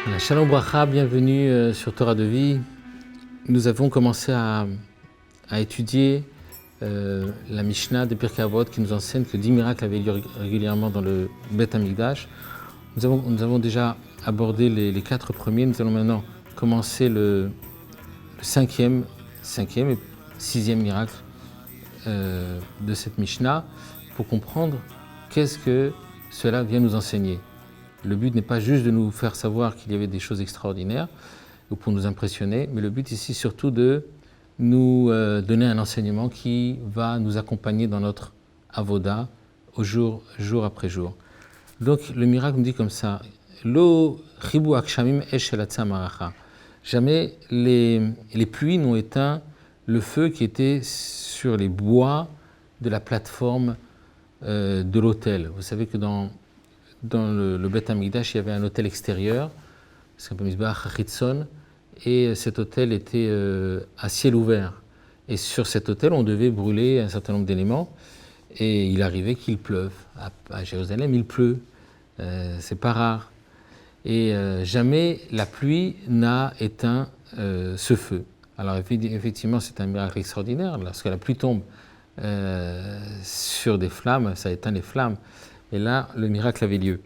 Voilà, Shalom Bracha, bienvenue sur Torah de Vie. Nous avons commencé à étudier la Mishnah de Pirkei Avot qui nous enseigne que 10 miracles avaient lieu régulièrement dans le Beth Amikdash. Nous avons déjà abordé les 4 premiers. Nous allons maintenant commencer le cinquième et 6e miracle de cette Mishnah pour comprendre qu'est-ce que cela vient nous enseigner. Le but n'est pas juste de nous faire savoir qu'il y avait des choses extraordinaires ou pour nous impressionner, mais le but ici surtout de nous donner un enseignement qui va nous accompagner dans notre avoda jour après jour. Donc le miracle nous dit comme ça, Lo chibu akshamim esh elatza maracha. Jamais les pluies n'ont éteint le feu qui était sur les bois de la plateforme de l'autel. Vous savez que dans le Beth Amikdash, il y avait un autel extérieur, c'est un peu Mizbeach HaChitzon, et cet autel était à ciel ouvert. Et sur cet autel, on devait brûler un certain nombre d'éléments, et il arrivait qu'il pleuve. À Jérusalem, il pleut, c'est pas rare. Et jamais la pluie n'a éteint ce feu. Alors effectivement, c'est un miracle extraordinaire. Lorsque la pluie tombe sur des flammes, ça éteint les flammes. Et là, le miracle avait lieu.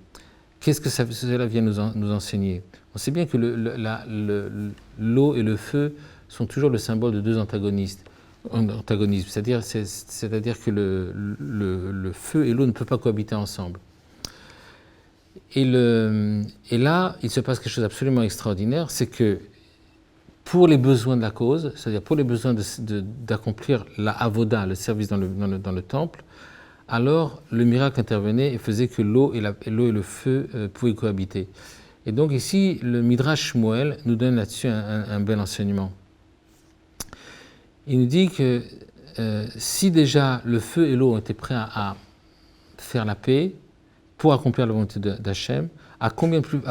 Qu'est-ce que cela vient nous enseigner? On sait bien que l'eau et le feu sont toujours le symbole de deux antagonismes. C'est-à-dire que le feu et l'eau ne peuvent pas cohabiter ensemble. Et là, il se passe quelque chose d'absolument extraordinaire, c'est que pour les besoins de la cause, c'est-à-dire pour les besoins d'accomplir la avoda, le service dans le temple, alors le miracle intervenait et faisait que l'eau et le feu pouvaient cohabiter. Et donc ici, le Midrash Shmuel nous donne là-dessus un bel enseignement. Il nous dit que si déjà le feu et l'eau ont été prêts à faire la paix pour accomplir la volonté d'Hachem, à combien plus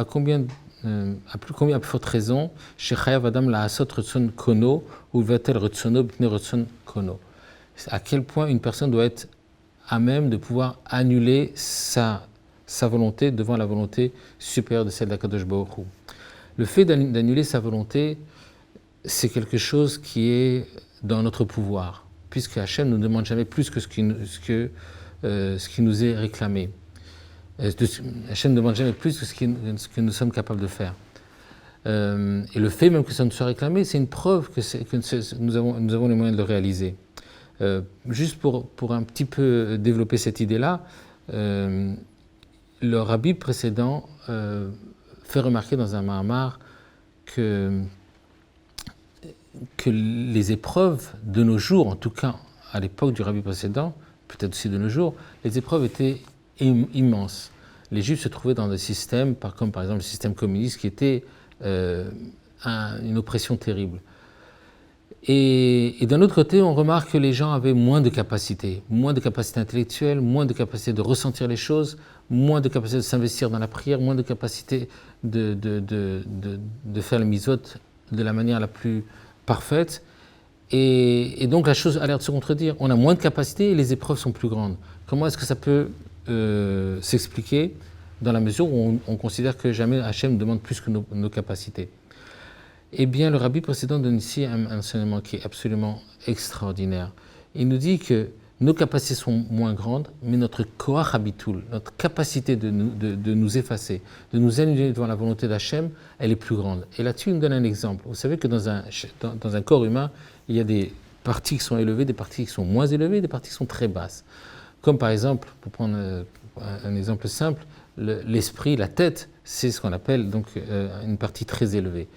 forte raison, Shechayav Adam la asot retson kono ou vetel retsono b'pnei retson kono. À quel point une personne doit être à même de pouvoir annuler sa volonté devant la volonté supérieure de celle d'Akadosh Baruch Hu. Le fait d'annuler sa volonté, c'est quelque chose qui est dans notre pouvoir, puisque Hachem ne nous demande jamais plus que ce qui nous est réclamé. Hachem ne demande jamais plus que ce que nous sommes capables de faire. Et le fait même que ça nous soit réclamé, c'est une preuve que nous avons les moyens de le réaliser. Juste pour un petit peu développer cette idée-là, le rabbi précédent fait remarquer dans un Mahamar que les épreuves de nos jours, en tout cas à l'époque du rabbi précédent, peut-être aussi de nos jours, les épreuves étaient immenses. Les Juifs se trouvaient dans des systèmes, comme par exemple le système communiste, qui était une oppression terrible. Et d'un autre côté, on remarque que les gens avaient moins de capacité intellectuelle, moins de capacité de ressentir les choses, moins de capacité de s'investir dans la prière, moins de capacité de faire le misot de la manière la plus parfaite. Et donc la chose a l'air de se contredire. On a moins de capacité et les épreuves sont plus grandes. Comment est-ce que ça peut s'expliquer dans la mesure où on considère que jamais Hachem demande plus que nos capacités? Eh bien, le rabbi précédent donne ici un enseignement qui est absolument extraordinaire. Il nous dit que nos capacités sont moins grandes, mais notre koach habitul, notre capacité de nous effacer, de nous annuler devant la volonté d'Hachem, elle est plus grande. Et là-dessus, il nous donne un exemple. Vous savez que dans un corps humain, il y a des parties qui sont élevées, des parties qui sont moins élevées, des parties qui sont très basses. Comme par exemple, pour prendre un exemple simple, l'esprit, la tête, c'est ce qu'on appelle donc une partie très élevée.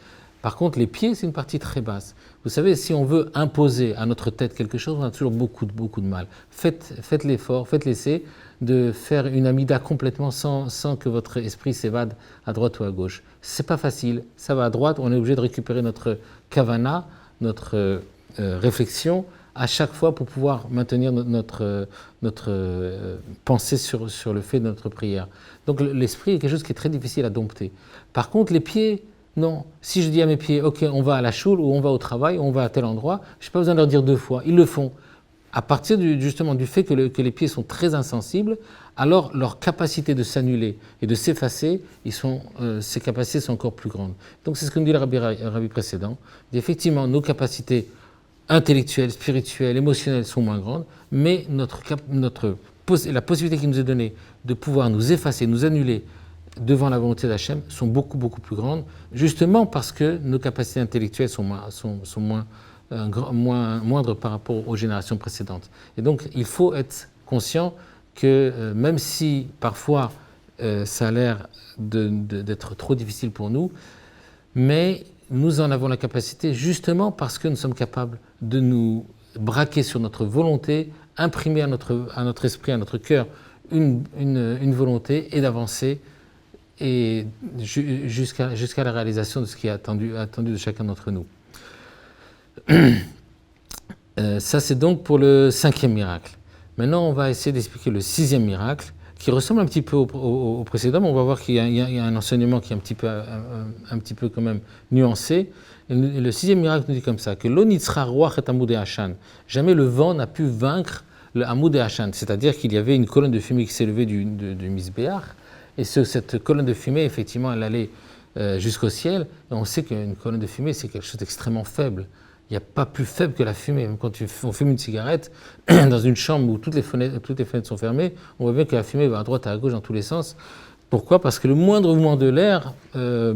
Par contre, les pieds, c'est une partie très basse. Vous savez, si on veut imposer à notre tête quelque chose, on a toujours beaucoup de mal. Faites l'effort, faites l'essai de faire une amida complètement sans que votre esprit s'évade à droite ou à gauche. C'est pas facile, ça va à droite, on est obligé de récupérer notre kavana, notre réflexion, à chaque fois pour pouvoir maintenir notre pensée sur le fait de notre prière. Donc l'esprit est quelque chose qui est très difficile à dompter. Par contre, les pieds, non. Si je dis à mes pieds, ok, on va à la choule ou on va au travail, on va à tel endroit, je n'ai pas besoin de leur dire 2 fois, ils le font. à partir justement du fait que les pieds sont très insensibles, alors leur capacité de s'annuler et de s'effacer, ces capacités sont encore plus grandes. Donc c'est ce que nous dit le rabbi précédent. Effectivement, nos capacités intellectuelles, spirituelles, émotionnelles sont moins grandes, mais la possibilité qui nous est donnée de pouvoir nous effacer, nous annuler devant la volonté d'Hachem sont beaucoup, beaucoup plus grandes, justement parce que nos capacités intellectuelles sont moindres par rapport aux générations précédentes. Et donc, il faut être conscient que même si parfois ça a l'air d'être trop difficile pour nous, mais nous en avons la capacité justement parce que nous sommes capables de nous braquer sur notre volonté, imprimer à notre esprit, à notre cœur une volonté et d'avancer et jusqu'à la réalisation de ce qui est attendu de chacun d'entre nous. Ça, c'est donc pour le 5e miracle. Maintenant, on va essayer d'expliquer le 6e miracle, qui ressemble un petit peu au précédent, mais on va voir qu'il y a un enseignement qui est un petit peu quand même nuancé. Et le 6e miracle nous dit comme ça, que l'onitzra ruach et amoudé hachan, jamais le vent n'a pu vaincre le amoudé hachan, c'est-à-dire qu'il y avait une colonne de fumée qui s'élevait du misbéach, et cette colonne de fumée, effectivement, elle allait jusqu'au ciel, et on sait qu'une colonne de fumée, c'est quelque chose d'extrêmement faible. Il n'y a pas plus faible que la fumée. Même quand on fume une cigarette, dans une chambre où toutes les fenêtres sont fermées, on voit bien que la fumée va à droite, à gauche, dans tous les sens. Pourquoi ? Parce que le moindre mouvement de l'air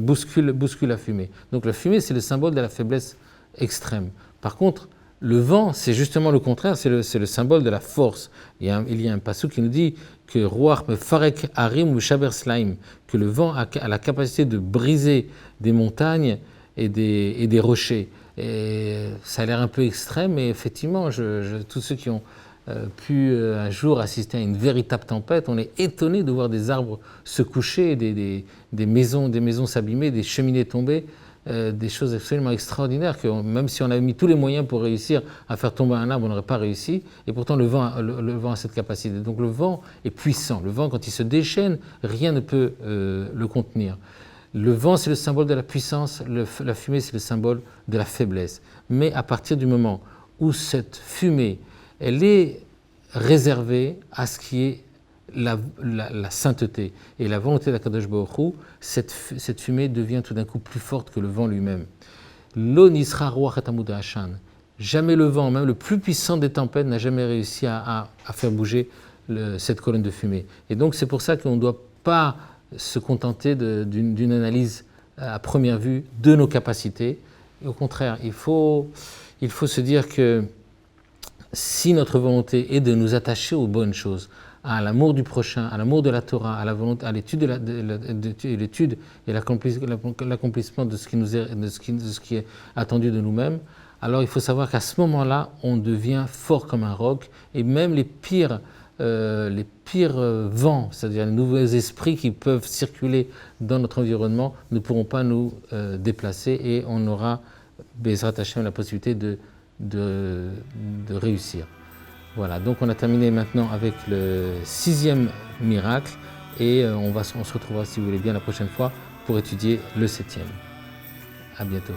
bouscule la fumée. Donc la fumée, c'est le symbole de la faiblesse extrême. Par contre, le vent, c'est justement le contraire, c'est le symbole de la force. Il y a un passage qui nous dit que Ruach me farek harim ou shaber slaim, que le vent a la capacité de briser des montagnes et des rochers. Et ça a l'air un peu extrême, mais effectivement, tous ceux qui ont pu un jour assister à une véritable tempête, on est étonné de voir des arbres se coucher, des maisons s'abîmer, des cheminées tomber, des choses absolument extraordinaires que même si on avait mis tous les moyens pour réussir à faire tomber un arbre, on n'aurait pas réussi. Et pourtant, le vent a cette capacité. Donc le vent est puissant. Le vent, quand il se déchaîne, rien ne peut le contenir. Le vent, c'est le symbole de la puissance, la fumée, c'est le symbole de la faiblesse. Mais à partir du moment où cette fumée, elle est réservée à ce qui est la sainteté et la volonté d'Akadosh Baruch Hu, cette fumée devient tout d'un coup plus forte que le vent lui-même. Lo nisra ruach et amoud ha'ashan. Jamais le vent, même le plus puissant des tempêtes, n'a jamais réussi à faire bouger cette colonne de fumée. Et donc c'est pour ça qu'on ne doit pas se contenter d'une analyse à première vue de nos capacités. Et au contraire, il faut se dire que si notre volonté est de nous attacher aux bonnes choses, à l'amour du prochain, à l'amour de la Torah, à l'étude et l'accomplissement de ce qui est attendu de nous-mêmes, alors il faut savoir qu'à ce moment-là, on devient fort comme un roc, et même les pires vents, c'est-à-dire les nouveaux esprits qui peuvent circuler dans notre environnement, ne pourront pas nous déplacer, et on aura, Bezrat Hashem, la possibilité de réussir. Voilà, donc on a terminé maintenant avec le 6e miracle, et on se retrouvera, si vous voulez bien, la prochaine fois pour étudier le 7e. À bientôt.